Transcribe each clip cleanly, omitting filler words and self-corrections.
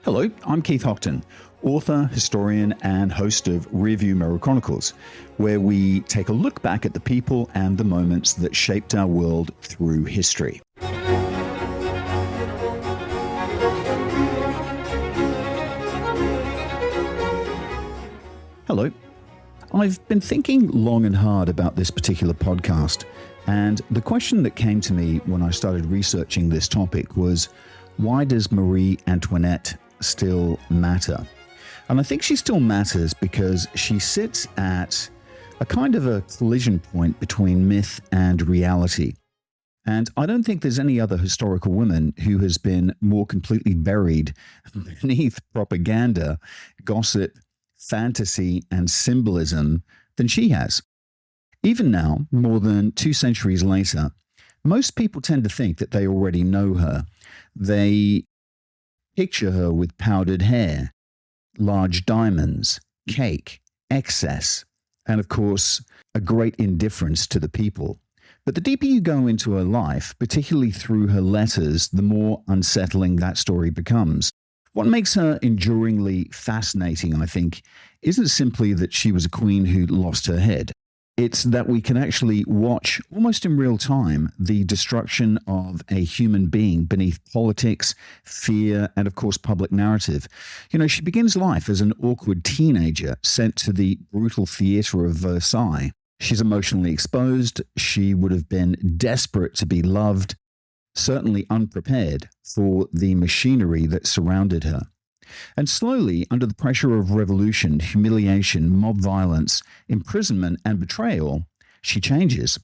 Hello, I'm Keith Hocton, author, historian, and host of Rearview Mirror Chronicles, where we take a look back at the people and the moments that shaped our world through history. Hello. I've been thinking long and hard about this particular podcast, and the question that came to me when I started researching this topic was, why does Marie Antoinette still matter? And I think she still matters because she sits at a kind of a collision point between myth and reality. And I don't think there's any other historical woman who has been more completely buried beneath propaganda, gossip, fantasy, and symbolism than she has. Even now, more than 2 centuries later, most people tend to think that they already know her. They picture her with powdered hair, large diamonds, cake, excess, and of course, a great indifference to the people. But the deeper you go into her life, particularly through her letters, the more unsettling that story becomes. What makes her enduringly fascinating, I think, isn't simply that she was a queen who lost her head. It's that we can actually watch, almost in real time, the destruction of a human being beneath politics, fear, and of course, public narrative. You know, she begins life as an awkward teenager sent to the brutal theatre of Versailles. She's emotionally exposed. She would have been desperate to be loved, certainly unprepared for the machinery that surrounded her. And slowly, under the pressure of revolution, humiliation, mob violence, imprisonment, and betrayal, she changes.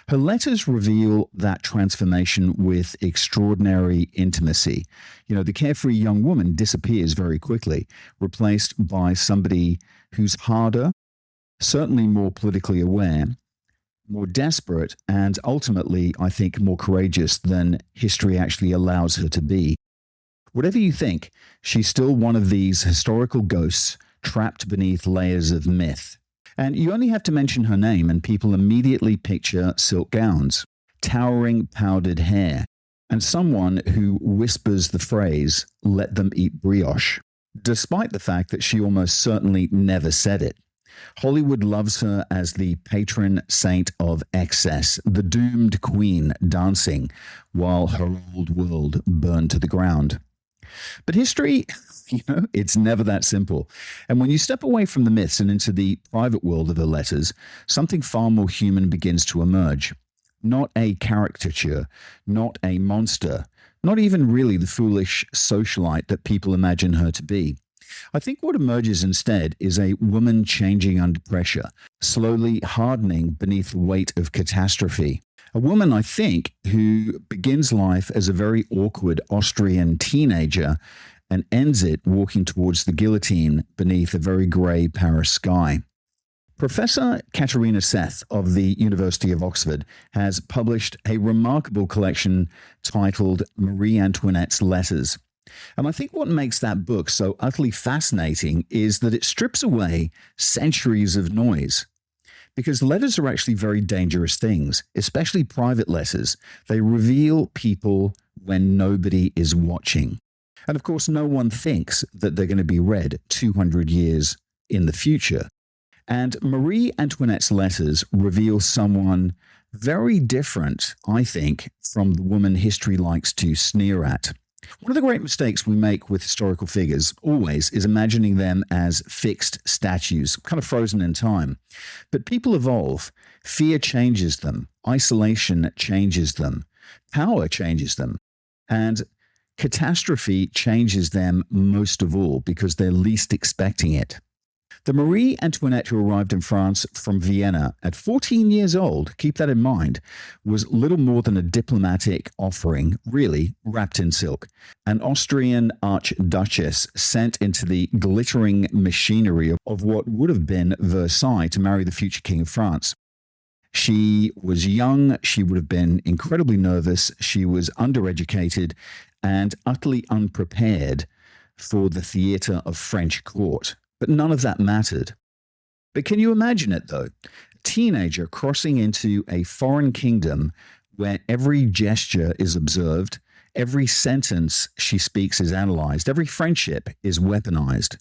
Her letters reveal that transformation with extraordinary intimacy. You know, the carefree young woman disappears very quickly, replaced by somebody who's harder, certainly more politically aware, more desperate, and ultimately, I think, more courageous than history actually allows her to be. Whatever you think, she's still one of these historical ghosts trapped beneath layers of myth. And you only have to mention her name and people immediately picture silk gowns, towering powdered hair, and someone who whispers the phrase, "let them eat brioche," despite the fact that she almost certainly never said it. Hollywood loves her as the patron saint of excess, the doomed queen dancing while her old world burned to the ground. But history, it's never that simple. And when you step away from the myths and into the private world of her letters, something far more human begins to emerge. Not a caricature, not a monster, not even really the foolish socialite that people imagine her to be. I think what emerges instead is a woman changing under pressure, slowly hardening beneath the weight of catastrophe. A woman, I think, who begins life as a very awkward Austrian teenager and ends it walking towards the guillotine beneath a very grey Paris sky. Professor Katerina Seth of the University of Oxford has published a remarkable collection titled Marie Antoinette's Letters. And I think what makes that book so utterly fascinating is that it strips away centuries of noise. Because letters are actually very dangerous things, especially private letters. They reveal people when nobody is watching. And of course, no one thinks that they're going to be read 200 years in the future. And Marie Antoinette's letters reveal someone very different, I think, from the woman history likes to sneer at. One of the great mistakes we make with historical figures always is imagining them as fixed statues, kind of frozen in time. But people evolve. Fear changes them. Isolation changes them. Power changes them. And catastrophe changes them most of all because they're least expecting it. The Marie Antoinette who arrived in France from Vienna at 14 years old, keep that in mind, was little more than a diplomatic offering, really, wrapped in silk. An Austrian archduchess sent into the glittering machinery of what would have been Versailles to marry the future king of France. She was young, she would have been incredibly nervous, she was undereducated and utterly unprepared for the theatre of French court. But none of that mattered. But can you imagine it, though? A teenager crossing into a foreign kingdom where every gesture is observed, Every sentence she speaks is analyzed. Every friendship is weaponized.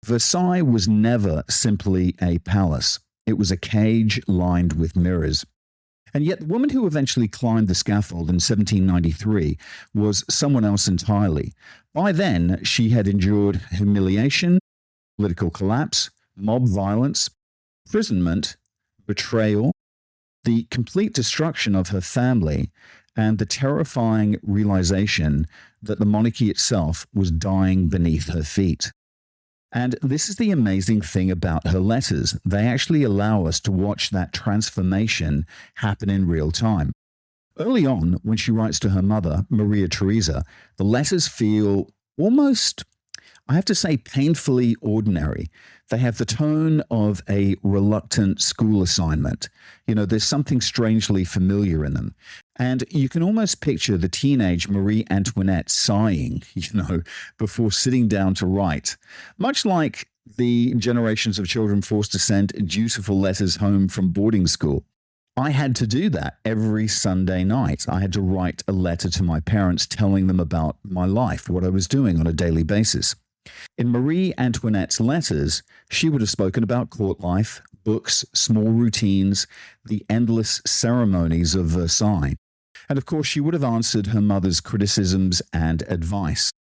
Versailles was never simply a palace. It was a cage lined with mirrors. And yet the woman who eventually climbed the scaffold in 1793 was someone else entirely. By then, she had endured humiliation, political collapse, mob violence, imprisonment, betrayal, the complete destruction of her family, and the terrifying realization that the monarchy itself was dying beneath her feet. And this is the amazing thing about her letters. They actually allow us to watch that transformation happen in real time. Early on, when she writes to her mother, Maria Theresa, the letters feel almost, I have to say, painfully ordinary. They have the tone of a reluctant school assignment. There's something strangely familiar in them. And you can almost picture the teenage Marie Antoinette sighing, before sitting down to write, much like the generations of children forced to send dutiful letters home from boarding school. I had to do that every Sunday night. I had to write a letter to my parents telling them about my life, what I was doing on a daily basis. In Marie Antoinette's letters, she would have spoken about court life, books, small routines, the endless ceremonies of Versailles. And of course, she would have answered her mother's criticisms and advice.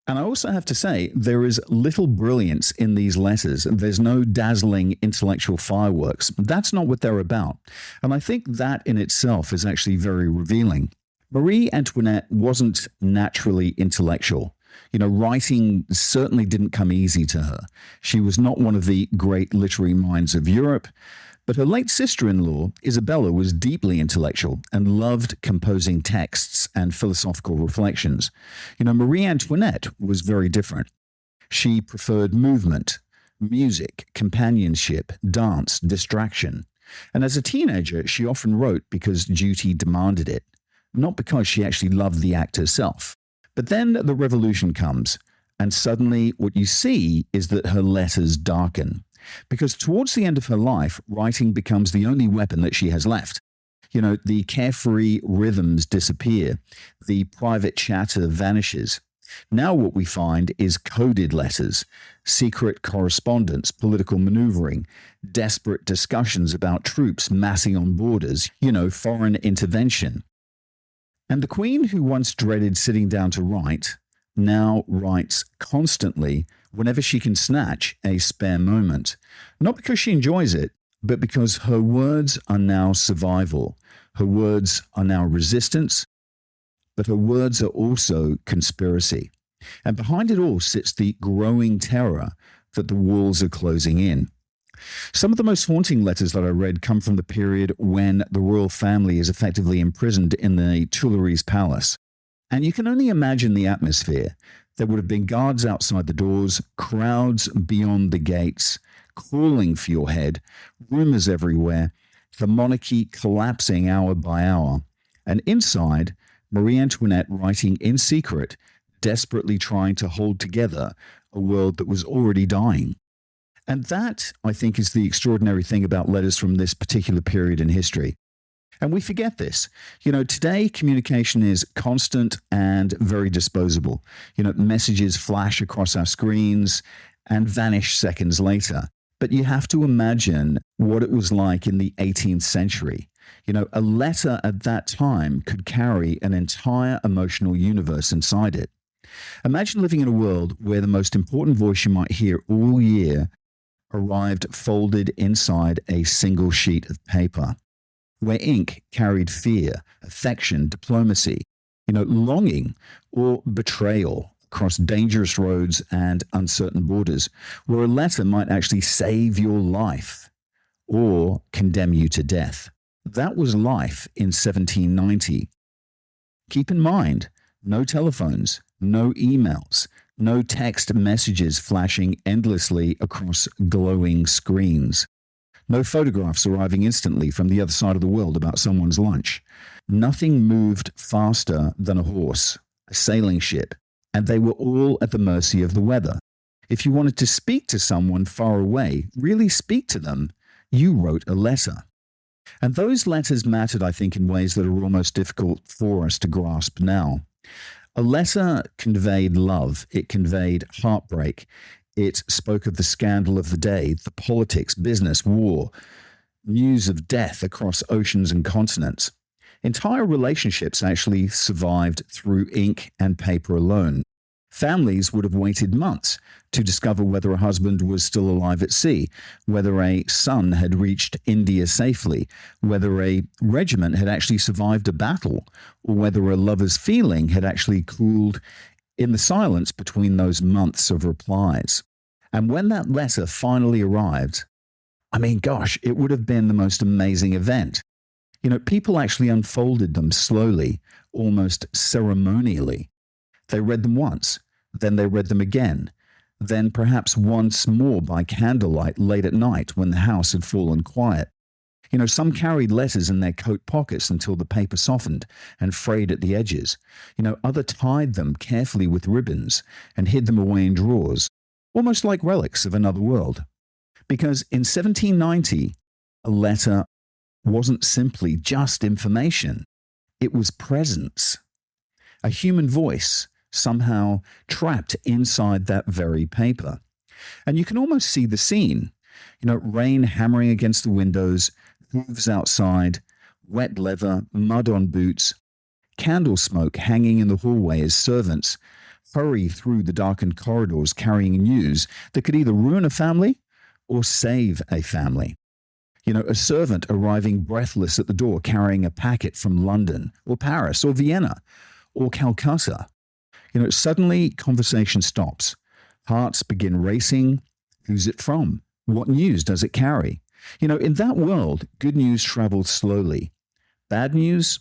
And I also have to say, there is little brilliance in these letters. There's no dazzling intellectual fireworks. That's not what they're about. And I think that in itself is actually very revealing. Marie Antoinette wasn't naturally intellectual. Writing certainly didn't come easy to her. She was not one of the great literary minds of Europe, but her late sister-in-law, Isabella, was deeply intellectual and loved composing texts and philosophical reflections. Marie Antoinette was very different. She preferred movement, music, companionship, dance, distraction. And as a teenager, she often wrote because duty demanded it, not because she actually loved the act herself. But then the revolution comes, and suddenly what you see is that her letters darken. Because towards the end of her life, writing becomes the only weapon that she has left. The carefree rhythms disappear. The private chatter vanishes. Now what we find is coded letters, secret correspondence, political maneuvering, desperate discussions about troops massing on borders, foreign intervention. And the Queen, who once dreaded sitting down to write, now writes constantly whenever she can snatch a spare moment. Not because she enjoys it, but because her words are now survival. Her words are now resistance, but her words are also conspiracy. And behind it all sits the growing terror that the walls are closing in. Some of the most haunting letters that I read come from the period when the royal family is effectively imprisoned in the Tuileries Palace. And you can only imagine the atmosphere. There would have been guards outside the doors, crowds beyond the gates, calling for your head, rumors everywhere, the monarchy collapsing hour by hour. And inside, Marie Antoinette writing in secret, desperately trying to hold together a world that was already dying. And that, I think, is the extraordinary thing about letters from this particular period in history. And we forget this. Today communication is constant and very disposable. Messages flash across our screens and vanish seconds later. But you have to imagine what it was like in the 18th century. A letter at that time could carry an entire emotional universe inside it. Imagine living in a world where the most important voice you might hear all year arrived folded inside a single sheet of paper, where ink carried fear, affection, diplomacy, longing or betrayal across dangerous roads and uncertain borders, where a letter might actually save your life or condemn you to death. That was life in 1790. Keep in mind, no telephones, no emails, no text messages flashing endlessly across glowing screens. No photographs arriving instantly from the other side of the world about someone's lunch. Nothing moved faster than a horse, a sailing ship, and they were all at the mercy of the weather. If you wanted to speak to someone far away, really speak to them, you wrote a letter. And those letters mattered, I think, in ways that are almost difficult for us to grasp now. A letter conveyed love, it conveyed heartbreak, it spoke of the scandal of the day, the politics, business, war, news of death across oceans and continents. Entire relationships actually survived through ink and paper alone. Families would have waited months to discover whether a husband was still alive at sea, whether a son had reached India safely, whether a regiment had actually survived a battle, or whether a lover's feeling had actually cooled in the silence between those months of replies. And when that letter finally arrived, I mean, gosh, it would have been the most amazing event. You know, people actually unfolded them slowly, almost ceremonially. They read them once, then they read them again, then perhaps once more by candlelight late at night when the house had fallen quiet. You know, some carried letters in their coat pockets until the paper softened and frayed at the edges. You know, others tied them carefully with ribbons and hid them away in drawers, almost like relics of another world. Because in 1790, a letter wasn't simply just information. It was presence. A human voice somehow trapped inside that very paper. And you can almost see the scene. You know, rain hammering against the windows, hooves outside, wet leather, mud on boots, candle smoke hanging in the hallway as servants hurry through the darkened corridors carrying news that could either ruin a family or save a family. You know, a servant arriving breathless at the door carrying a packet from London or Paris or Vienna or Calcutta. You know, suddenly conversation stops. Hearts begin racing. Who's it from? What news does it carry? You know, in that world, good news travels slowly. Bad news,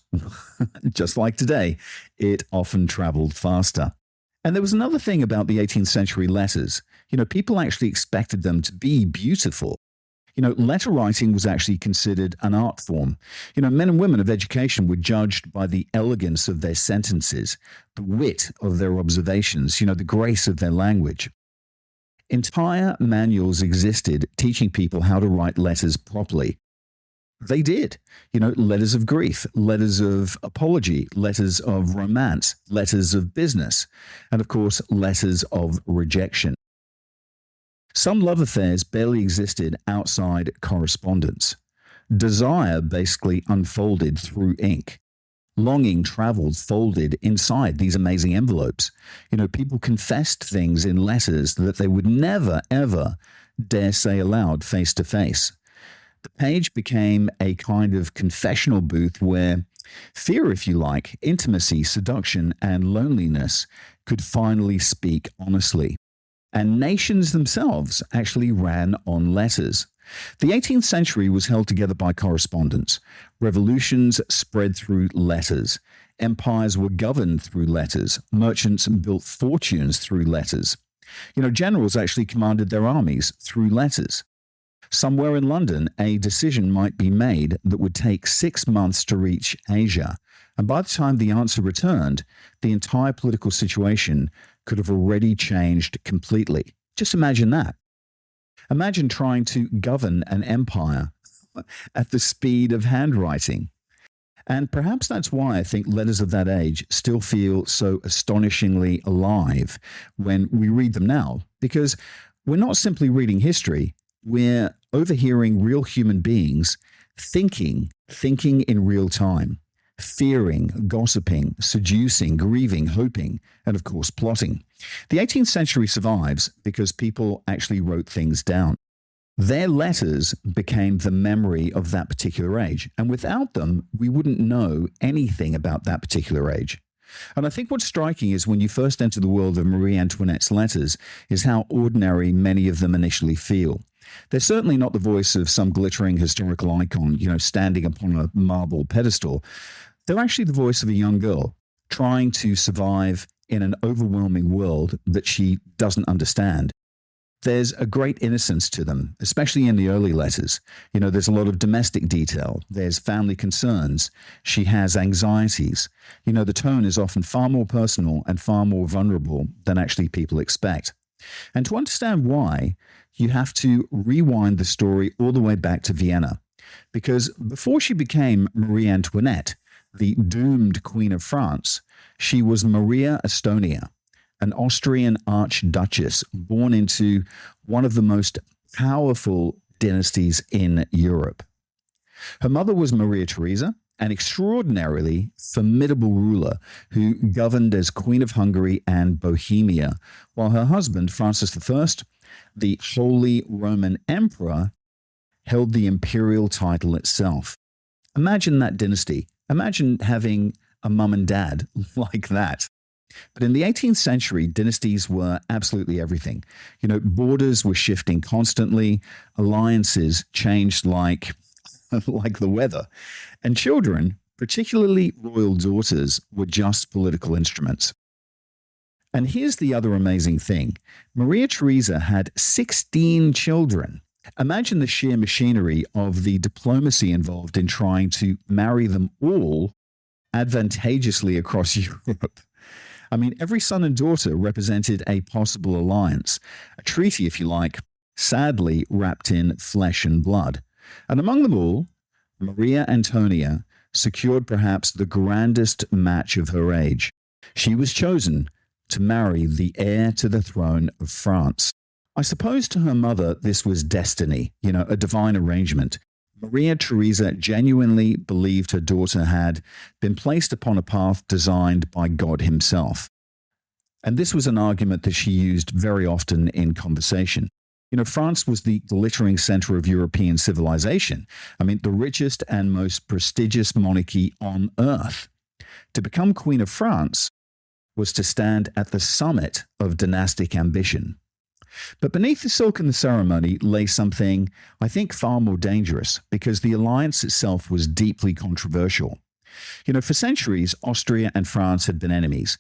just like today, it often traveled faster. And there was another thing about the 18th century letters. You know, people actually expected them to be beautiful. You know, letter writing was actually considered an art form. You know, men and women of education were judged by the elegance of their sentences, the wit of their observations, you know, the grace of their language. Entire manuals existed teaching people how to write letters properly. They did. You know, letters of grief, letters of apology, letters of romance, letters of business, and of course, letters of rejection. Some love affairs barely existed outside correspondence. Desire basically unfolded through ink. Longing traveled folded inside these amazing envelopes. You know, people confessed things in letters that they would never, ever dare say aloud face to face. The page became a kind of confessional booth where fear, if you like, intimacy, seduction, and loneliness could finally speak honestly. And nations themselves actually ran on letters. The 18th century was held together by correspondence. Revolutions spread through letters. Empires were governed through letters. Merchants built fortunes through letters. You know, generals actually commanded their armies through letters. Somewhere in London, a decision might be made that would take 6 months to reach Asia. And by the time the answer returned, the entire political situation could have already changed completely. Just imagine that. Imagine trying to govern an empire at the speed of handwriting. And perhaps that's why I think letters of that age still feel so astonishingly alive when we read them now, because we're not simply reading history, we're overhearing real human beings thinking in real time. Fearing, gossiping, seducing, grieving, hoping, and of course plotting. The 18th century survives because people actually wrote things down. Their letters became the memory of that particular age, and without them, we wouldn't know anything about that particular age. And I think what's striking is when you first enter the world of Marie Antoinette's letters is how ordinary many of them initially feel. They're certainly not the voice of some glittering historical icon, you know, standing upon a marble pedestal. They're actually the voice of a young girl trying to survive in an overwhelming world that she doesn't understand. There's a great innocence to them, especially in the early letters. You know, there's a lot of domestic detail. There's family concerns. She has anxieties. You know, the tone is often far more personal and far more vulnerable than actually people expect. And to understand why, you have to rewind the story all the way back to Vienna. Because before she became Marie Antoinette, the doomed Queen of France, she was Maria Estonia, an Austrian archduchess born into one of the most powerful dynasties in Europe. Her mother was Maria Theresa, an extraordinarily formidable ruler who governed as Queen of Hungary and Bohemia, while her husband, Francis I, the Holy Roman Emperor, held the imperial title itself. Imagine that dynasty. Imagine having a mum and dad like that. But in the 18th century, dynasties were absolutely everything. Borders were shifting constantly, alliances changed like the weather, and children, particularly royal daughters, were just political instruments. And here's the other amazing thing. Maria Theresa had 16 children. Imagine the sheer machinery of the diplomacy involved in trying to marry them all advantageously across Europe. I mean, every son and daughter represented a possible alliance, a treaty, if you like, sadly wrapped in flesh and blood. And among them all, Maria Antoinette secured perhaps the grandest match of her age. She was chosen to marry the heir to the throne of France. I suppose to her mother this was destiny, a divine arrangement. Maria Theresa genuinely believed her daughter had been placed upon a path designed by God himself. And this was an argument that she used very often in conversation. France was the glittering center of European civilization. I mean, the richest and most prestigious monarchy on earth. To become Queen of France was to stand at the summit of dynastic ambition. But beneath the silk and the ceremony lay something, I think, far more dangerous, because the alliance itself was deeply controversial. For centuries, Austria and France had been enemies.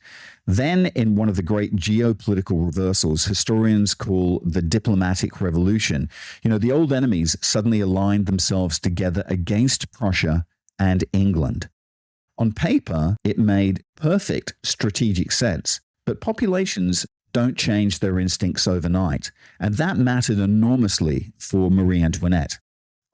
Then, in one of the great geopolitical reversals historians call the diplomatic revolution, the old enemies suddenly aligned themselves together against Prussia and England. On paper, it made perfect strategic sense, but populations don't change their instincts overnight, and that mattered enormously for Marie Antoinette.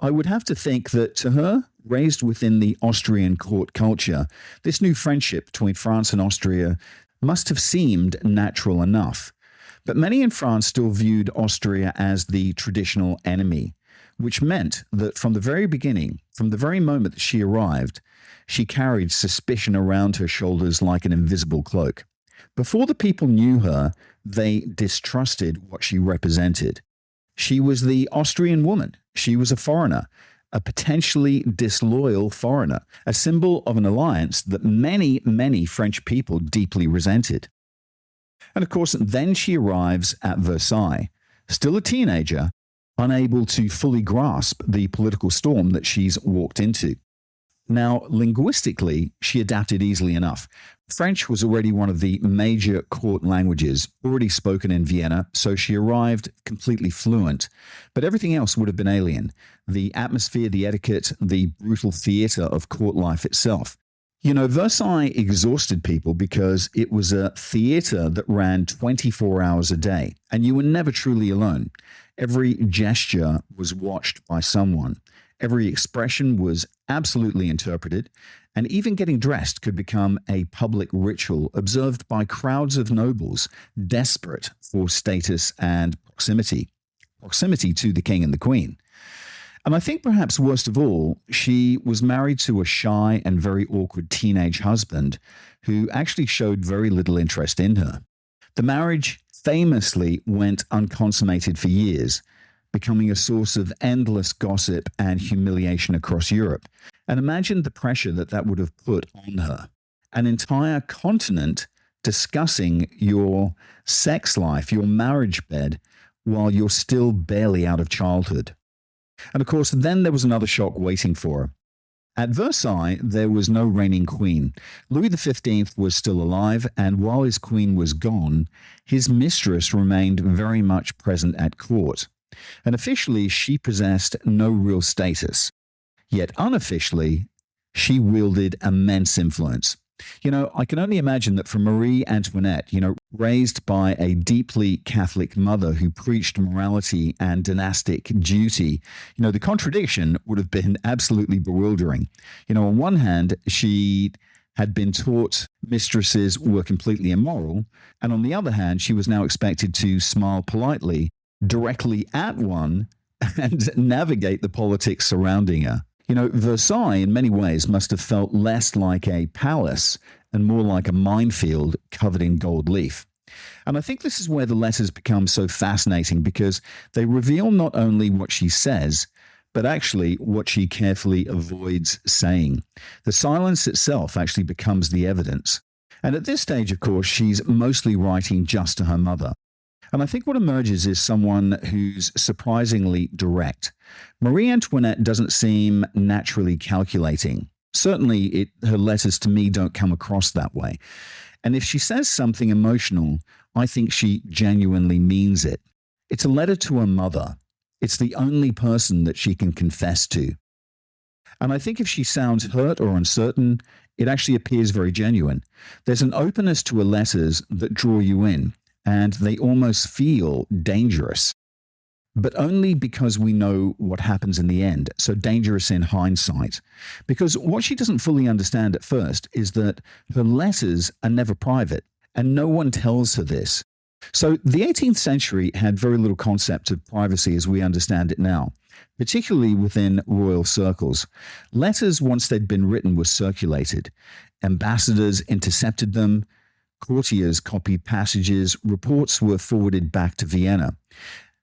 I would have to think that to her, raised within the Austrian court culture, this new friendship between France and Austria must have seemed natural enough. But many in France still viewed Austria as the traditional enemy, which meant that from the very beginning, from the very moment that she arrived, she carried suspicion around her shoulders like an invisible cloak. Before the people knew her, they distrusted what she represented. She was the Austrian woman. She was a foreigner, a potentially disloyal foreigner, a symbol of an alliance that many, many French people deeply resented. And of course, then she arrives at Versailles, still a teenager, unable to fully grasp the political storm that she's walked into. Now, linguistically, she adapted easily enough. French was already one of the major court languages, already spoken in Vienna, so she arrived completely fluent. But everything else would have been alien. The atmosphere, the etiquette, the brutal theatre of court life itself. Versailles exhausted people because it was a theatre that ran 24 hours a day, and you were never truly alone. Every gesture was watched by someone. Every expression was absolutely interpreted, and even getting dressed could become a public ritual observed by crowds of nobles desperate for status and proximity to the king and the queen. And I think perhaps worst of all, she was married to a shy and very awkward teenage husband who actually showed very little interest in her. The marriage famously went unconsummated for years, becoming a source of endless gossip and humiliation across Europe. And imagine the pressure that would have put on her. An entire continent discussing your sex life, your marriage bed, while you're still barely out of childhood. And of course, then there was another shock waiting for her. At Versailles, there was no reigning queen. Louis XV was still alive, and while his queen was gone, his mistress remained very much present at court. And officially, she possessed no real status. Yet unofficially, she wielded immense influence. I can only imagine that for Marie Antoinette, raised by a deeply Catholic mother who preached morality and dynastic duty, the contradiction would have been absolutely bewildering. On one hand, she had been taught mistresses were completely immoral, and on the other hand, she was now expected to smile politely directly at one and navigate the politics surrounding her. Versailles in many ways must have felt less like a palace and more like a minefield covered in gold leaf. And I think this is where the letters become so fascinating, because they reveal not only what she says, but actually what she carefully avoids saying. The silence itself actually becomes the evidence. And at this stage, of course, she's mostly writing just to her mother. And I think what emerges is someone who's surprisingly direct. Marie Antoinette doesn't seem naturally calculating. Certainly, her letters to me don't come across that way. And if she says something emotional, I think she genuinely means it. It's a letter to her mother. It's the only person that she can confess to. And I think if she sounds hurt or uncertain, it actually appears very genuine. There's an openness to her letters that draw you in, and they almost feel dangerous, but only because we know what happens in the end. So dangerous in hindsight, because what she doesn't fully understand at first is that her letters are never private, and no one tells her this. So the 18th century had very little concept of privacy as we understand it now, particularly within royal circles. Letters, once they'd been written, were circulated. Ambassadors intercepted them. Courtiers copied passages. Reports were forwarded back to Vienna.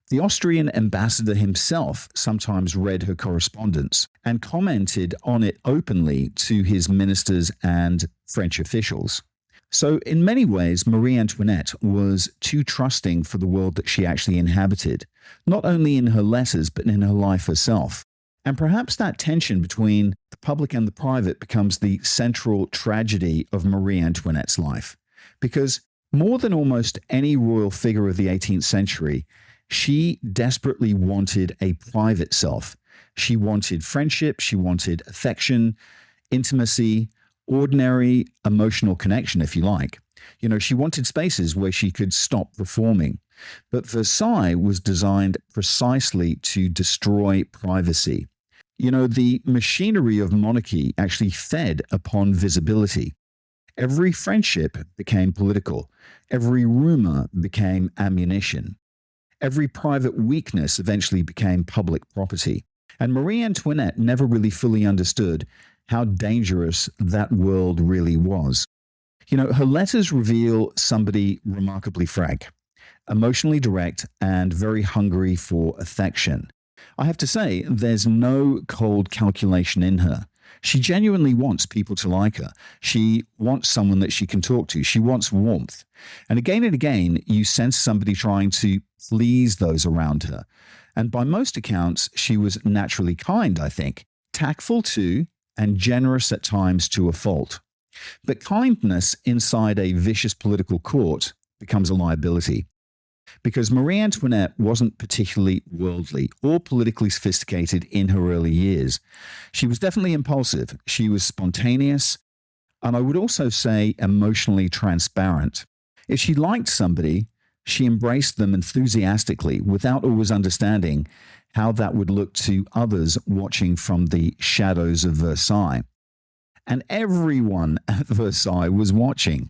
The Austrian ambassador himself sometimes read her correspondence and commented on it openly to his ministers and French officials. So in many ways, Marie Antoinette was too trusting for the world that she actually inhabited, not only in her letters, but in her life herself. And perhaps that tension between the public and the private becomes the central tragedy of Marie Antoinette's life. Because more than almost any royal figure of the 18th century, she desperately wanted a private self. She wanted friendship, she wanted affection, intimacy, ordinary emotional connection, if you like. She wanted spaces where she could stop performing. But Versailles was designed precisely to destroy privacy. The machinery of monarchy actually fed upon visibility. Every friendship became political. Every rumor became ammunition. Every private weakness eventually became public property. And Marie Antoinette never really fully understood how dangerous that world really was. Her letters reveal somebody remarkably frank, emotionally direct, and very hungry for affection. I have to say, there's no cold calculation in her. She genuinely wants people to like her. She wants someone that she can talk to. She wants warmth. And again, you sense somebody trying to please those around her. And by most accounts, she was naturally kind, I think, tactful too, and generous at times to a fault. But kindness inside a vicious political court becomes a liability. Because Marie Antoinette wasn't particularly worldly or politically sophisticated in her early years. She was definitely impulsive. She was spontaneous, and I would also say emotionally transparent. If she liked somebody, she embraced them enthusiastically without always understanding how that would look to others watching from the shadows of Versailles. And everyone at Versailles was watching.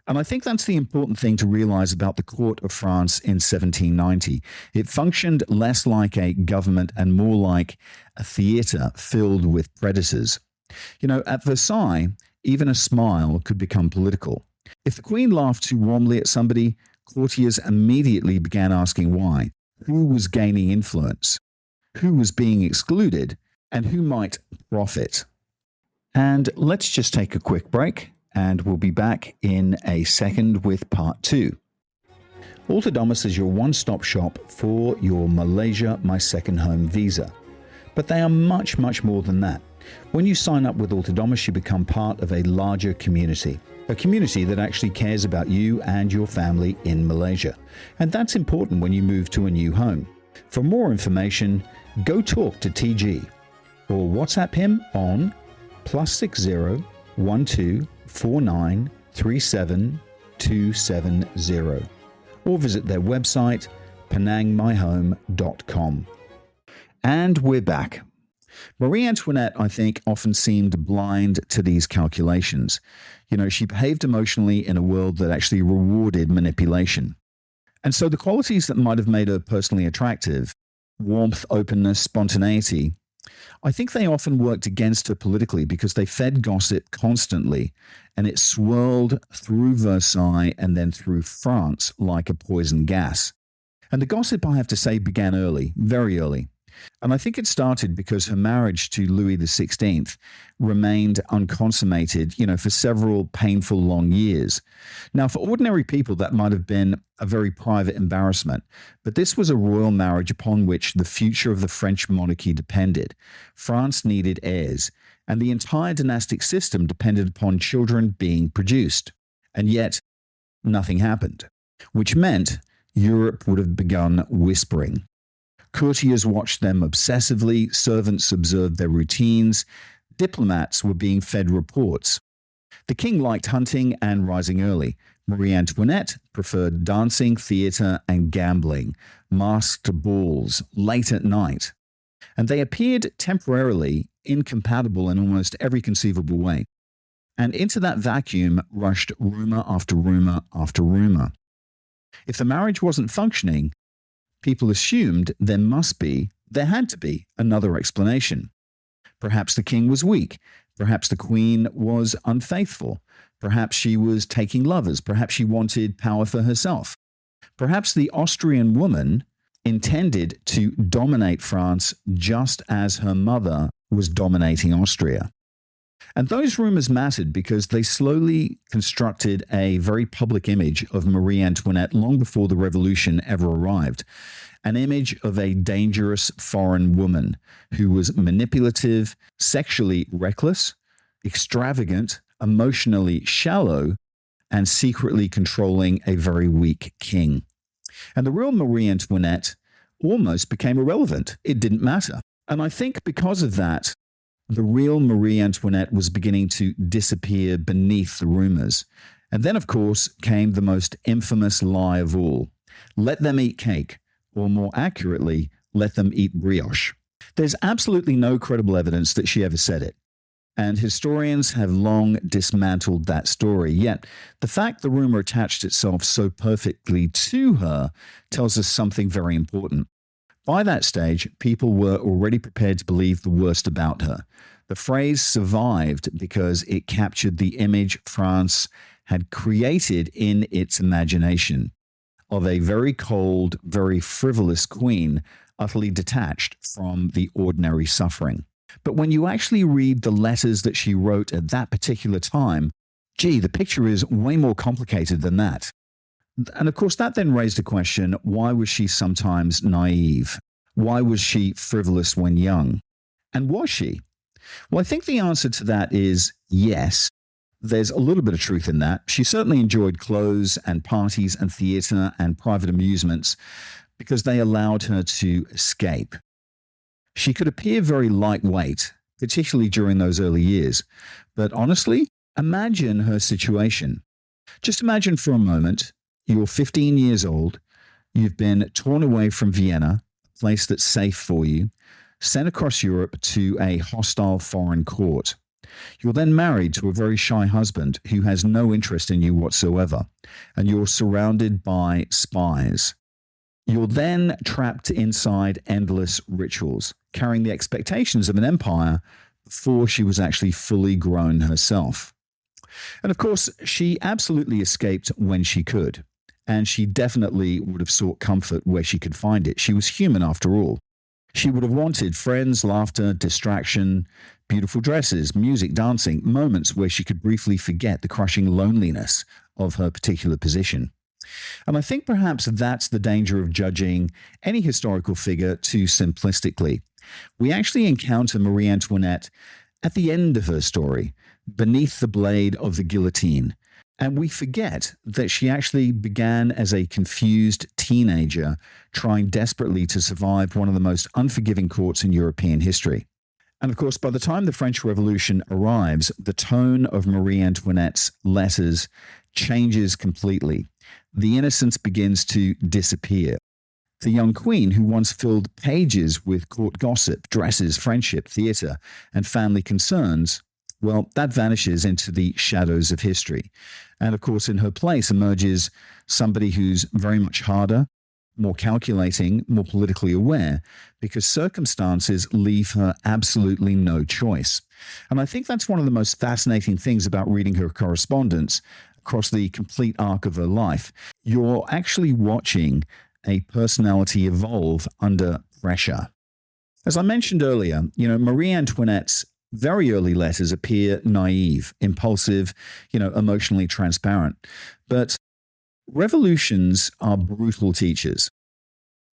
And I think that's the important thing to realize about the court of France in 1790. It functioned less like a government and more like a theater filled with predators. At Versailles, even a smile could become political. If the Queen laughed too warmly at somebody, courtiers immediately began asking why. Who was gaining influence? Who was being excluded? And who might profit? And let's just take a quick break, and we'll be back in a second with part 2. Autonomous is your one-stop shop for your Malaysia My Second Home visa. But they are much, much more than that. When you sign up with Autonomous, you become part of a larger community. A community that actually cares about you and your family in Malaysia. And that's important when you move to a new home. For more information, go talk to TG or WhatsApp him on +60 12 4937 or visit their website penangmyhome.com. And we're back. Marie Antoinette, I think, often seemed blind to these calculations. She behaved emotionally in a world that actually rewarded manipulation. And so the qualities that might have made her personally attractive, warmth, openness, spontaneity, I think they often worked against her politically because they fed gossip constantly, and it swirled through Versailles and then through France like a poison gas. And the gossip, I have to say, began early, very early. And I think it started because her marriage to Louis XVI remained unconsummated, for several painful long years. Now, for ordinary people, that might have been a very private embarrassment, but this was a royal marriage upon which the future of the French monarchy depended. France needed heirs, and the entire dynastic system depended upon children being produced. And yet, nothing happened, which meant Europe would have begun whispering. Courtiers watched them obsessively, servants observed their routines, diplomats were being fed reports. The king liked hunting and rising early. Marie Antoinette preferred dancing, theatre, and gambling, masked balls, late at night. And they appeared temporarily incompatible in almost every conceivable way. And into that vacuum rushed rumour after rumour after rumour. If the marriage wasn't functioning, people assumed there had to be another explanation. Perhaps the king was weak. Perhaps the queen was unfaithful. Perhaps she was taking lovers. Perhaps she wanted power for herself. Perhaps the Austrian woman intended to dominate France just as her mother was dominating Austria. And those rumors mattered because they slowly constructed a very public image of Marie Antoinette long before the revolution ever arrived. An image of a dangerous foreign woman who was manipulative, sexually reckless, extravagant, emotionally shallow, and secretly controlling a very weak king. And the real Marie Antoinette almost became irrelevant. It didn't matter. And I think because of that, the real Marie Antoinette was beginning to disappear beneath the rumors. And then, of course, came the most infamous lie of all. Let them eat cake, or more accurately, let them eat brioche. There's absolutely no credible evidence that she ever said it. And historians have long dismantled that story. Yet, the fact the rumor attached itself so perfectly to her tells us something very important. By that stage, people were already prepared to believe the worst about her. The phrase survived because it captured the image France had created in its imagination of a very cold, very frivolous queen, utterly detached from the ordinary suffering. But when you actually read the letters that she wrote at that particular time, the picture is way more complicated than that. And of course, that then raised a question, why was she sometimes naive? Why was she frivolous when young? And was she? Well, I think the answer to that is yes. There's a little bit of truth in that. She certainly enjoyed clothes and parties and theatre and private amusements because they allowed her to escape. She could appear very lightweight, particularly during those early years. But honestly, imagine her situation. Just imagine for a moment, you're 15 years old, you've been torn away from Vienna, a place that's safe for you, sent across Europe to a hostile foreign court. You're then married to a very shy husband who has no interest in you whatsoever, and you're surrounded by spies. You're then trapped inside endless rituals, carrying the expectations of an empire before she was actually fully grown herself. And of course, she absolutely escaped when she could, and she definitely would have sought comfort where she could find it. She was human after all. She would have wanted friends, laughter, distraction, beautiful dresses, music, dancing, moments where she could briefly forget the crushing loneliness of her particular position. And I think perhaps that's the danger of judging any historical figure too simplistically. We actually encounter Marie Antoinette at the end of her story, beneath the blade of the guillotine. And we forget that she actually began as a confused teenager trying desperately to survive one of the most unforgiving courts in European history. And of course, by the time the French Revolution arrives, the tone of Marie Antoinette's letters changes completely. The innocence begins to disappear. The young queen, who once filled pages with court gossip, dresses, friendship, theatre, and family concerns, well, that vanishes into the shadows of history. And of course, in her place emerges somebody who's very much harder, more calculating, more politically aware, because circumstances leave her absolutely no choice. And I think that's one of the most fascinating things about reading her correspondence across the complete arc of her life. You're actually watching a personality evolve under pressure. As I mentioned earlier, Marie Antoinette's very early letters appear naive, impulsive, emotionally transparent. But revolutions are brutal teachers,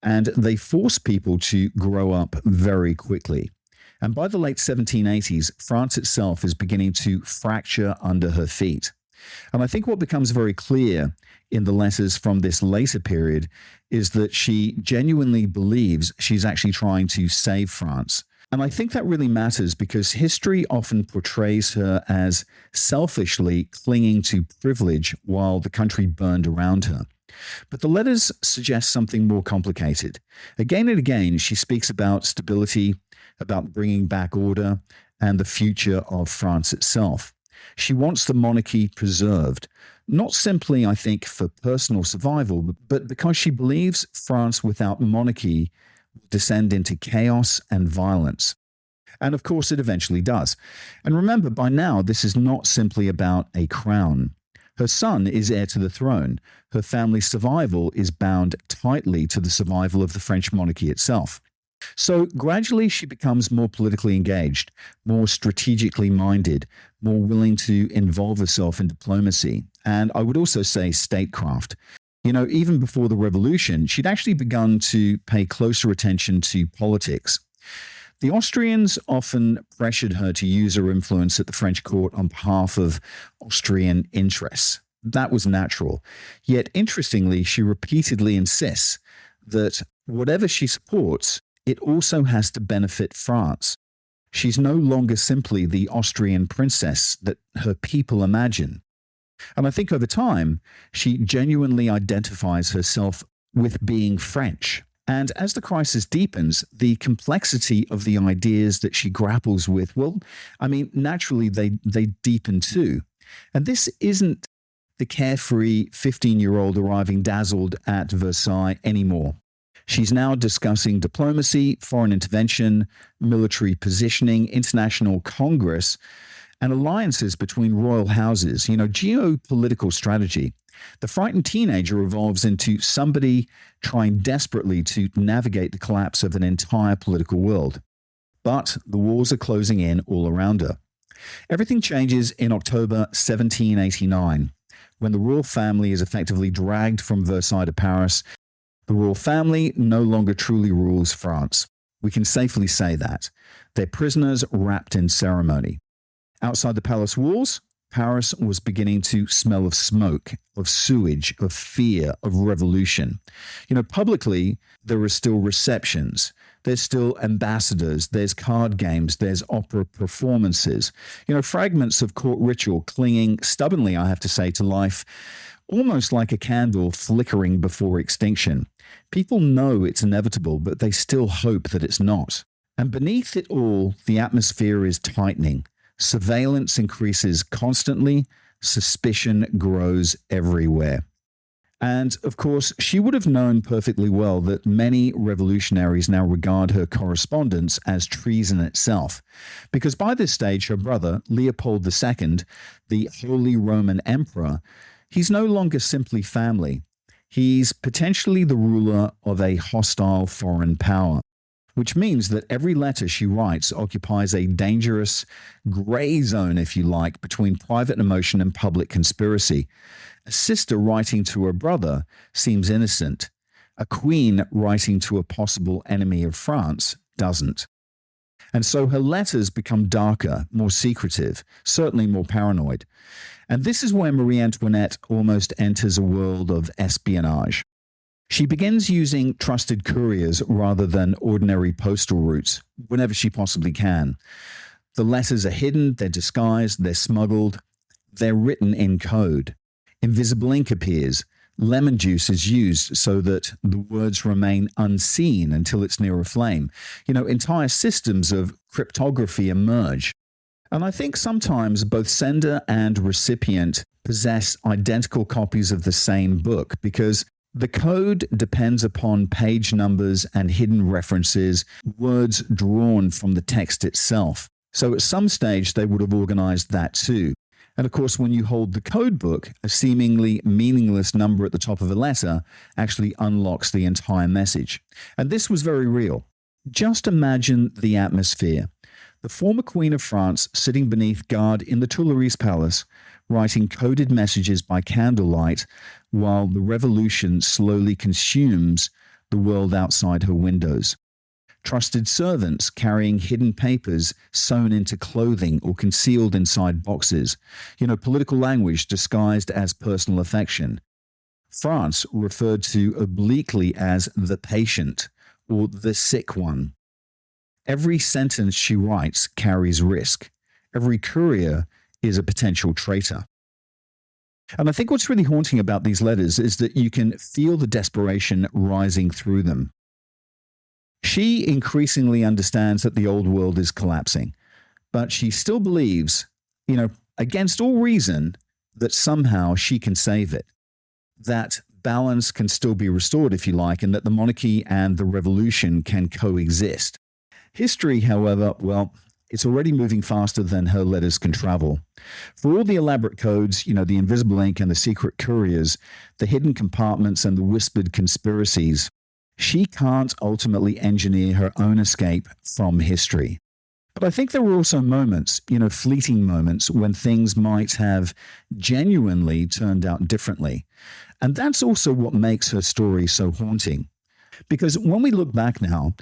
and they force people to grow up very quickly. And by the late 1780s, France itself is beginning to fracture under her feet. And I think what becomes very clear in the letters from this later period is that she genuinely believes she's actually trying to save France. And I think that really matters because history often portrays her as selfishly clinging to privilege while the country burned around her. But the letters suggest something more complicated. Again and again, she speaks about stability, about bringing back order, and the future of France itself. She wants the monarchy preserved, not simply, I think, for personal survival, but because she believes France without monarchy will descend into chaos and violence. And of course, it eventually does. And remember, by now, this is not simply about a crown. Her son is heir to the throne. Her family's survival is bound tightly to the survival of the French monarchy itself. So gradually she becomes more politically engaged, more strategically minded, more willing to involve herself in diplomacy, and I would also say statecraft. Even before the revolution, she'd actually begun to pay closer attention to politics. The Austrians often pressured her to use her influence at the French court on behalf of Austrian interests. That was natural. Yet, interestingly, she repeatedly insists that whatever she supports, it also has to benefit France. She's no longer simply the Austrian princess that her people imagine. And I think over time, she genuinely identifies herself with being French. And as the crisis deepens, the complexity of the ideas that she grapples with, naturally they deepen too. And this isn't the carefree 15-year-old arriving dazzled at Versailles anymore. She's now discussing diplomacy, foreign intervention, military positioning, international congress, and alliances between royal houses, geopolitical strategy. The frightened teenager evolves into somebody trying desperately to navigate the collapse of an entire political world. But the wars are closing in all around her. Everything changes in October 1789, when the royal family is effectively dragged from Versailles to Paris. The royal family no longer truly rules France. We can safely say that. They're prisoners wrapped in ceremony. Outside the palace walls, Paris was beginning to smell of smoke, of sewage, of fear, of revolution. Publicly, there are still receptions. There's still ambassadors. There's card games. There's opera performances. Fragments of court ritual clinging stubbornly, I have to say, to life, almost like a candle flickering before extinction. People know it's inevitable, but they still hope that it's not. And beneath it all, the atmosphere is tightening. Surveillance increases constantly. Suspicion grows everywhere. And, of course, she would have known perfectly well that many revolutionaries now regard her correspondence as treason itself. Because by this stage, her brother, Leopold II, the Holy Roman Emperor, he's no longer simply family. He's potentially the ruler of a hostile foreign power, which means that every letter she writes occupies a dangerous gray zone, if you like, between private emotion and public conspiracy. A sister writing to her brother seems innocent. A queen writing to a possible enemy of France doesn't. And so her letters become darker, more secretive, certainly more paranoid. And this is where Marie Antoinette almost enters a world of espionage. She begins using trusted couriers rather than ordinary postal routes whenever she possibly can. The letters are hidden, they're disguised, they're smuggled, they're written in code. Invisible ink appears. Lemon juice is used so that the words remain unseen until it's near a flame. Entire systems of cryptography emerge. And I think sometimes both sender and recipient possess identical copies of the same book because the code depends upon page numbers and hidden references, words drawn from the text itself. So at some stage, they would have organized that too. And of course, when you hold the code book, a seemingly meaningless number at the top of a letter actually unlocks the entire message. And this was very real. Just imagine the atmosphere. The former Queen of France sitting beneath guard in the Tuileries Palace, writing coded messages by candlelight while the revolution slowly consumes the world outside her windows. Trusted servants carrying hidden papers sewn into clothing or concealed inside boxes. Political language disguised as personal affection. France referred to obliquely as the patient or the sick one. Every sentence she writes carries risk. Every courier is a potential traitor. And I think what's really haunting about these letters is that you can feel the desperation rising through them. She increasingly understands that the old world is collapsing, but she still believes, against all reason, that somehow she can save it, that balance can still be restored, if you like, and that the monarchy and the revolution can coexist. History, however, it's already moving faster than her letters can travel. For all the elaborate codes, the invisible ink and the secret couriers, the hidden compartments and the whispered conspiracies, she can't ultimately engineer her own escape from history. But I think there were also moments, fleeting moments, when things might have genuinely turned out differently. And that's also what makes her story so haunting. Because when we look back now,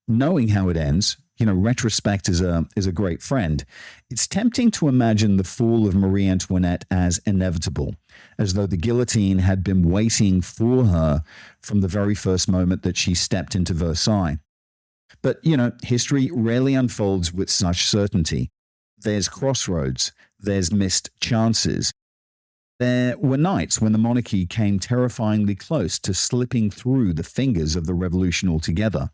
knowing how it ends, retrospect is a great friend. It's tempting to imagine the fall of Marie Antoinette as inevitable, as though the guillotine had been waiting for her from the very first moment that she stepped into Versailles. But, history rarely unfolds with such certainty. There's crossroads, there's missed chances. There were nights when the monarchy came terrifyingly close to slipping through the fingers of the revolution altogether.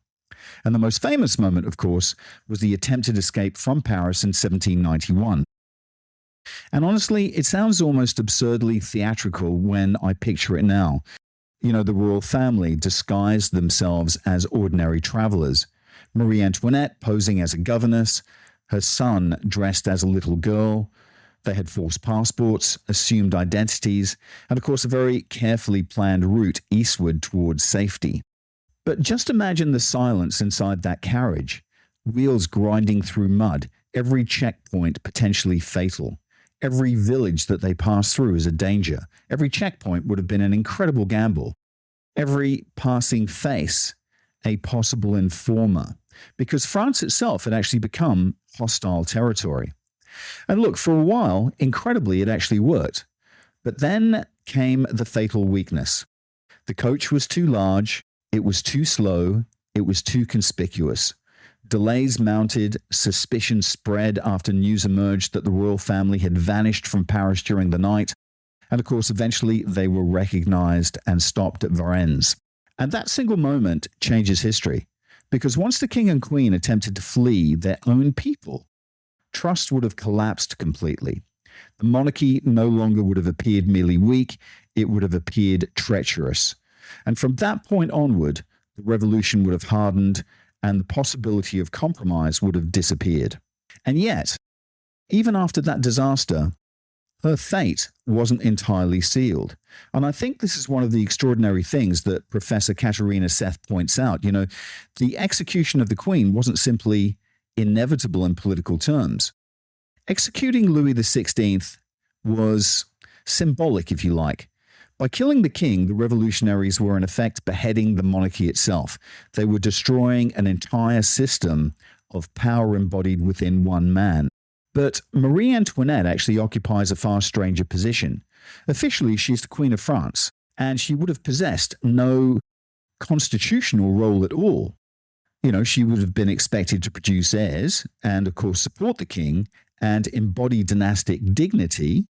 And the most famous moment, of course, was the attempted escape from Paris in 1791. And honestly, it sounds almost absurdly theatrical when I picture it now. The royal family disguised themselves as ordinary travelers. Marie Antoinette posing as a governess, her son dressed as a little girl. They had false passports, assumed identities, and of course a very carefully planned route eastward towards safety. But just imagine the silence inside that carriage, wheels grinding through mud, every checkpoint potentially fatal. Every village that they pass through is a danger. Every checkpoint would have been an incredible gamble. Every passing face, a possible informer, because France itself had actually become hostile territory. And look, for a while, incredibly, it actually worked. But then came the fatal weakness. The coach was too large. It was too slow. It was too conspicuous. Delays mounted, suspicion spread after news emerged that the royal family had vanished from Paris during the night. And of course, eventually they were recognized and stopped at Varennes. And that single moment changes history, because once the king and queen attempted to flee their own people, trust would have collapsed completely. The monarchy no longer would have appeared merely weak, it would have appeared treacherous. And from that point onward, the revolution would have hardened and the possibility of compromise would have disappeared. And yet, even after that disaster, her fate wasn't entirely sealed. And I think this is one of the extraordinary things that Professor Katerina Seth points out. The execution of the Queen wasn't simply inevitable in political terms. Executing Louis XVI was symbolic, if you like. By killing the king, the revolutionaries were in effect beheading the monarchy itself. They were destroying an entire system of power embodied within one man. But Marie Antoinette actually occupies a far stranger position. Officially, she's the Queen of France, and she would have possessed no constitutional role at all. She would have been expected to produce heirs and, of course, support the king and embody dynastic dignity.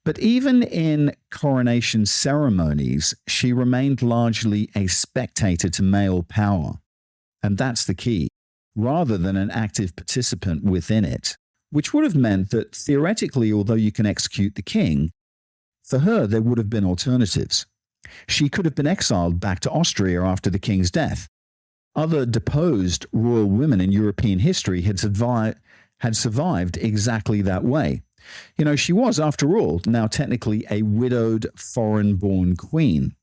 But even in coronation ceremonies, she remained largely a spectator to male power. And that's the key, rather than an active participant within it, which would have meant that theoretically, although you can execute the king, for her there would have been alternatives. She could have been exiled back to Austria after the king's death. Other deposed royal women in European history had survived exactly that way. She was, after all, now technically a widowed, foreign-born queen.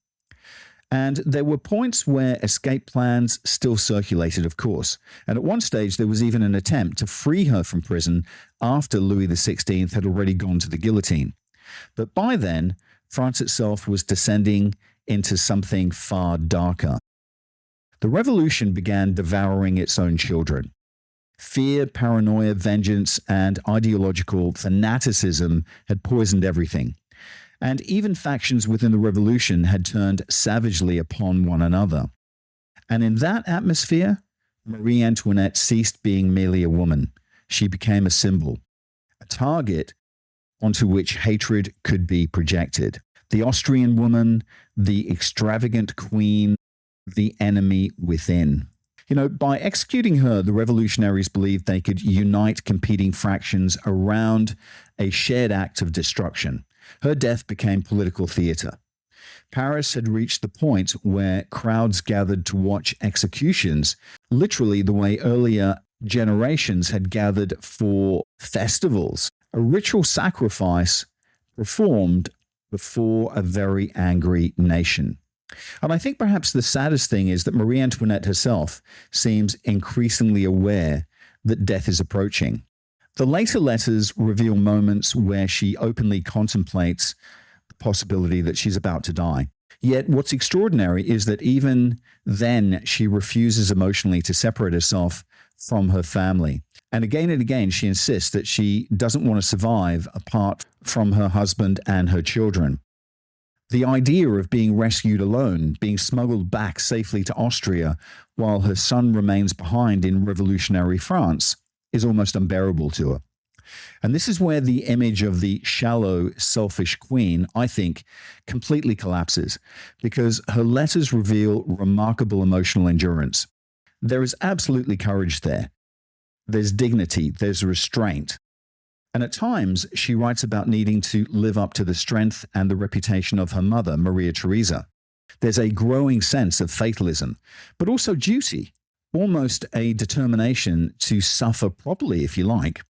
And there were points where escape plans still circulated, of course. And at one stage, there was even an attempt to free her from prison after Louis XVI had already gone to the guillotine. But by then, France itself was descending into something far darker. The revolution began devouring its own children. Fear, paranoia, vengeance, and ideological fanaticism had poisoned everything. And even factions within the revolution had turned savagely upon one another. And in that atmosphere, Marie Antoinette ceased being merely a woman. She became a symbol, a target onto which hatred could be projected. The Austrian woman, the extravagant queen, the enemy within. By executing her, the revolutionaries believed they could unite competing fractions around a shared act of destruction. Her death became political theater. Paris had reached the point where crowds gathered to watch executions, literally the way earlier generations had gathered for festivals, a ritual sacrifice performed before a very angry nation. And I think perhaps the saddest thing is that Marie Antoinette herself seems increasingly aware that death is approaching. The later letters reveal moments where she openly contemplates the possibility that she's about to die. Yet what's extraordinary is that even then she refuses emotionally to separate herself from her family. And again, she insists that she doesn't want to survive apart from her husband and her children. The idea of being rescued alone, being smuggled back safely to Austria while her son remains behind in revolutionary France, is almost unbearable to her. And this is where the image of the shallow, selfish queen, I think, completely collapses, because her letters reveal remarkable emotional endurance. There is absolutely courage there. There's dignity, there's restraint. And at times, she writes about needing to live up to the strength and the reputation of her mother, Maria Theresa. There's a growing sense of fatalism, but also duty, almost a determination to suffer properly, if you like.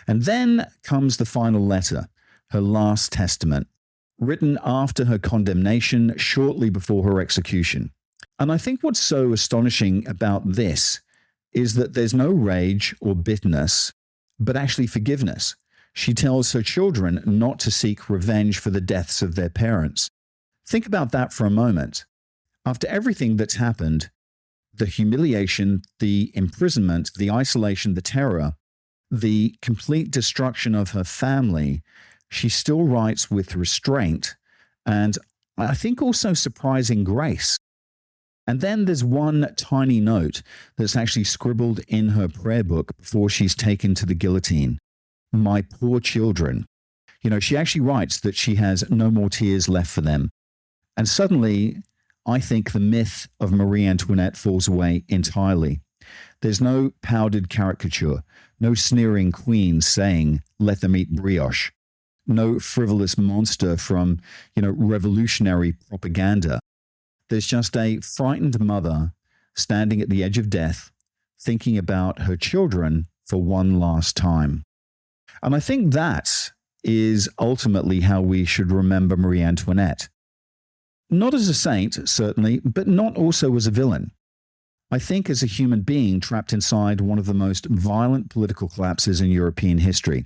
And then comes the final letter, her last testament, written after her condemnation, shortly before her execution. And I think what's so astonishing about this is that there's no rage or bitterness, but actually forgiveness. She tells her children not to seek revenge for the deaths of their parents. Think about that for a moment. After everything that's happened, the humiliation, the imprisonment, the isolation, the terror, the complete destruction of her family, she still writes with restraint and I think also surprising grace. And then there's one tiny note that's actually scribbled in her prayer book before she's taken to the guillotine. My poor children. She actually writes that she has no more tears left for them. And suddenly, I think the myth of Marie Antoinette falls away entirely. There's no powdered caricature, no sneering queen saying, let them eat brioche, no frivolous monster from, revolutionary propaganda. There's just a frightened mother standing at the edge of death, thinking about her children for one last time. And I think that is ultimately how we should remember Marie Antoinette. Not as a saint, certainly, but not also as a villain. I think as a human being trapped inside one of the most violent political collapses in European history.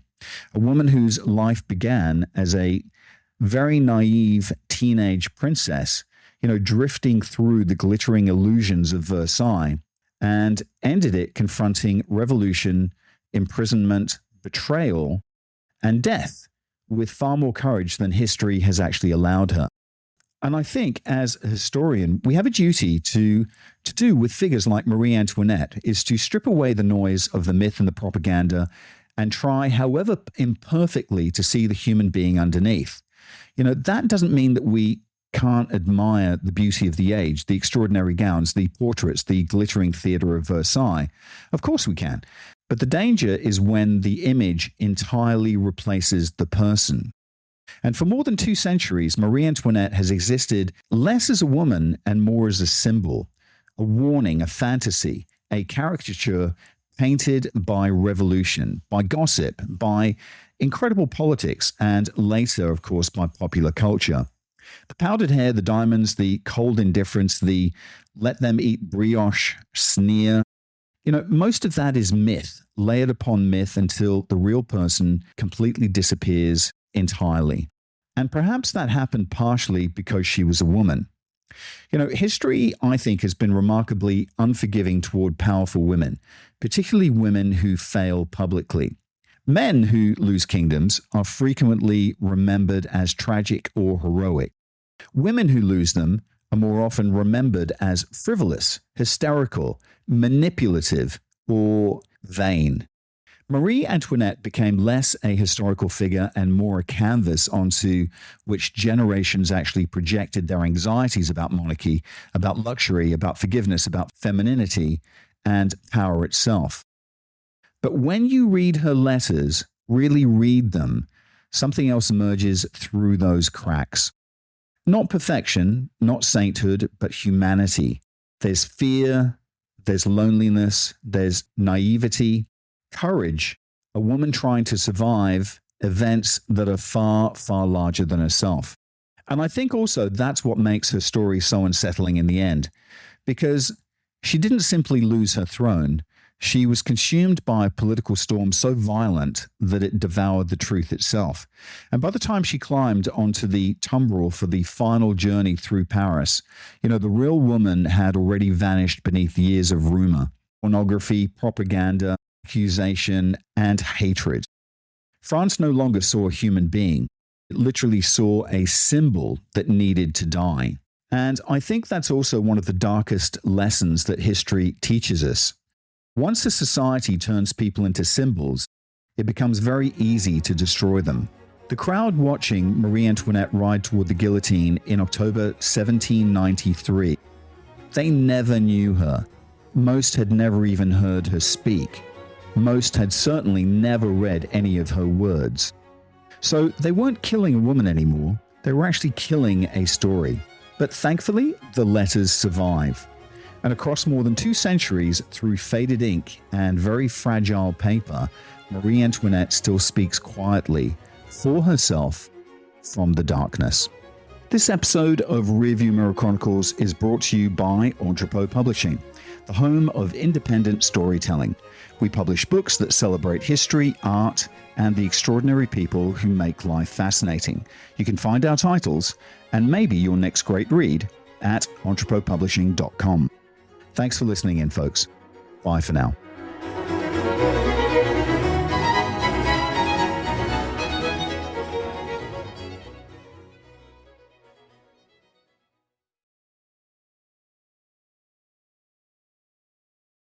A woman whose life began as a very naive teenage princess, drifting through the glittering illusions of Versailles, and ended it confronting revolution, imprisonment, betrayal, and death with far more courage than history has actually allowed her. And I think as a historian, we have a duty to do with figures like Marie Antoinette, is to strip away the noise of the myth and the propaganda and try, however imperfectly, to see the human being underneath. That doesn't mean that we can't admire the beauty of the age, the extraordinary gowns, the portraits, the glittering theatre of Versailles. Of course we can. But the danger is when the image entirely replaces the person. And for more than 2 centuries, Marie Antoinette has existed less as a woman and more as a symbol, a warning, a fantasy, a caricature painted by revolution, by gossip, by incredible politics, and later, of course, by popular culture. The powdered hair, the diamonds, the cold indifference, the let them eat brioche sneer. Most of that is myth, layered upon myth until the real person completely disappears entirely. And perhaps that happened partially because she was a woman. History, I think, has been remarkably unforgiving toward powerful women, particularly women who fail publicly. Men who lose kingdoms are frequently remembered as tragic or heroic. Women who lose them are more often remembered as frivolous, hysterical, manipulative, or vain. Marie Antoinette became less a historical figure and more a canvas onto which generations actually projected their anxieties about monarchy, about luxury, about forgiveness, about femininity, and power itself. But when you read her letters, really read them, something else emerges through those cracks. Not perfection, not sainthood, but humanity. There's fear, there's loneliness, there's naivety, courage, a woman trying to survive events that are far, far larger than herself. And I think also that's what makes her story so unsettling in the end, because she didn't simply lose her throne. She was consumed by a political storm so violent that it devoured the truth itself. And by the time she climbed onto the tumbril for the final journey through Paris, the real woman had already vanished beneath years of rumor, pornography, propaganda, accusation, and hatred. France no longer saw a human being. It literally saw a symbol that needed to die. And I think that's also one of the darkest lessons that history teaches us. Once a society turns people into symbols, it becomes very easy to destroy them. The crowd watching Marie Antoinette ride toward the guillotine in October 1793, they never knew her. Most had never even heard her speak. Most had certainly never read any of her words. So they weren't killing a woman anymore, they were actually killing a story. But thankfully, the letters survive. And across more than 2 centuries, through faded ink and very fragile paper, Marie Antoinette still speaks quietly for herself from the darkness. This episode of Rearview Mirror Chronicles is brought to you by Entrepot Publishing, the home of independent storytelling. We publish books that celebrate history, art, and the extraordinary people who make life fascinating. You can find our titles and maybe your next great read at entrepotpublishing.com. Thanks for listening in, folks. Bye for now.